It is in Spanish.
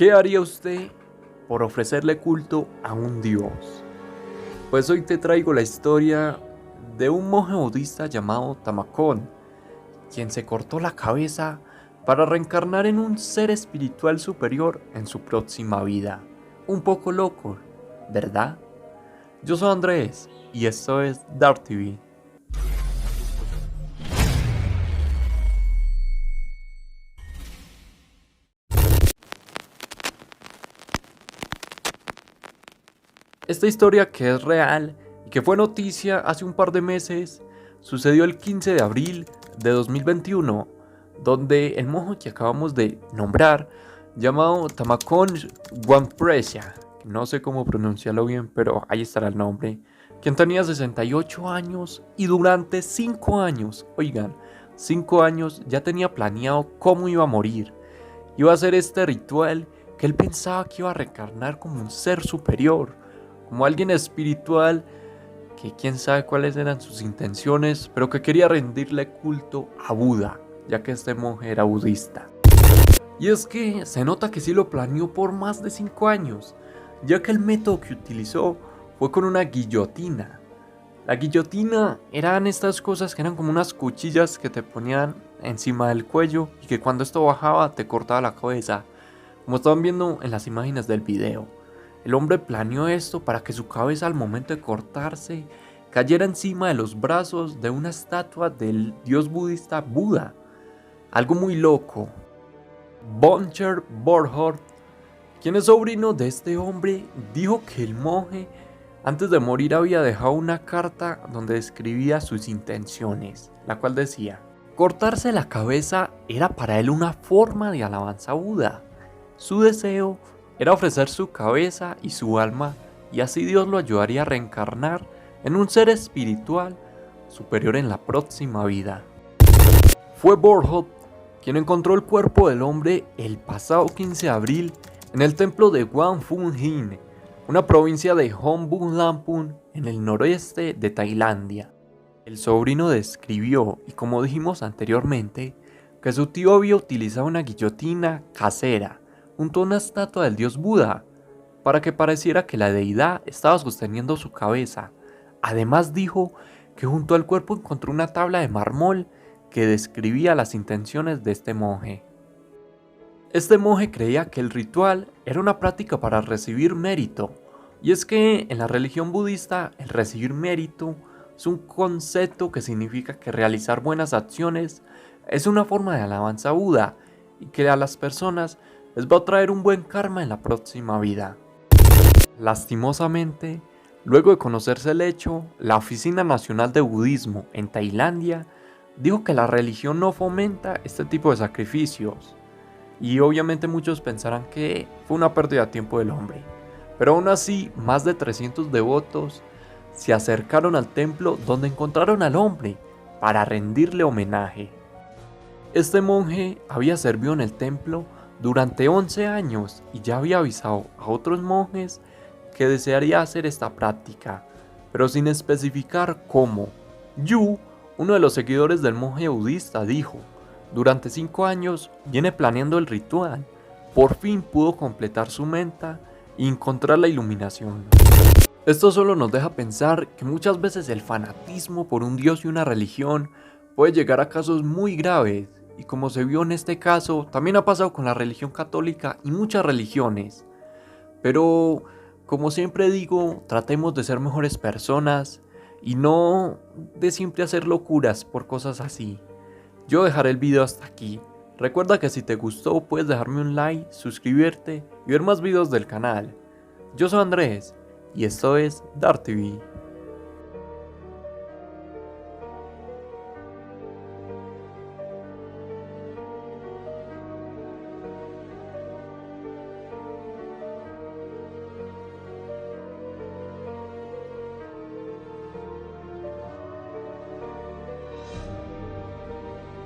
¿Qué haría usted por ofrecerle culto a un dios? Pues hoy te traigo la historia de un monje budista llamado Tamakon, quien se cortó la cabeza para reencarnar en un ser espiritual superior en su próxima vida. Un poco loco, ¿verdad? Yo soy Andrés y esto es Dark TV. Esta historia, que es real y que fue noticia hace un par de meses, sucedió el 15 de abril de 2021, donde el monje que acabamos de nombrar, llamado Tamakon Wanpresa, no sé cómo pronunciarlo bien, pero ahí estará el nombre, quien tenía 68 años y durante 5 años, oigan, 5 años ya tenía planeado cómo iba a morir. Iba a hacer este ritual que él pensaba que iba a reencarnar como un ser superior, como alguien espiritual, que quién sabe cuáles eran sus intenciones, pero que quería rendirle culto a Buda, ya que este monje era budista. Y es que se nota que sí lo planeó por más de 5 años, ya que el método que utilizó fue con una guillotina. La guillotina eran estas cosas que eran como unas cuchillas que te ponían encima del cuello y que cuando esto bajaba te cortaba la cabeza, como estaban viendo en las imágenes del video. El hombre planeó esto para que su cabeza al momento de cortarse cayera encima de los brazos de una estatua del dios budista Buda. Algo muy loco. Boncher Borhort, quien es sobrino de este hombre, dijo que el monje antes de morir había dejado una carta donde describía sus intenciones, la cual decía: cortarse la cabeza era para él una forma de alabanza a Buda. Su deseo era ofrecer su cabeza y su alma, y así Dios lo ayudaría a reencarnar en un ser espiritual superior en la próxima vida. Fue Borhot quien encontró el cuerpo del hombre el pasado 15 de abril en el templo de Wat Phung Hin, una provincia de Hon Bun Lampung en el noroeste de Tailandia. El sobrino describió, y como dijimos anteriormente, que su tío había utilizado una guillotina casera junto a una estatua del dios Buda, para que pareciera que la deidad estaba sosteniendo su cabeza. Además dijo que junto al cuerpo encontró una tabla de mármol que describía las intenciones de este monje. Este monje creía que el ritual era una práctica para recibir mérito, y es que en la religión budista el recibir mérito es un concepto que significa que realizar buenas acciones es una forma de alabanza a Buda y que a las personas les va a traer un buen karma en la próxima vida. Lastimosamente, luego de conocerse el hecho, la Oficina Nacional de Budismo en Tailandia dijo que la religión no fomenta este tipo de sacrificios, y obviamente muchos pensarán que fue una pérdida de tiempo del hombre, pero aún así más de 300 devotos se acercaron al templo donde encontraron al hombre para rendirle homenaje. Este monje había servido en el templo durante 11 años y ya había avisado a otros monjes que desearía hacer esta práctica, pero sin especificar cómo. Yu, uno de los seguidores del monje budista, dijo: durante 5 años viene planeando el ritual, por fin pudo completar su meta y encontrar la iluminación. Esto solo nos deja pensar que muchas veces el fanatismo por un dios y una religión puede llegar a casos muy graves, y como se vio en este caso, también ha pasado con la religión católica y muchas religiones. Pero, como siempre digo, tratemos de ser mejores personas y no de siempre hacer locuras por cosas así. Yo dejaré el video hasta aquí. Recuerda que si te gustó puedes dejarme un like, suscribirte y ver más videos del canal. Yo soy Andrés y esto es Dark TV.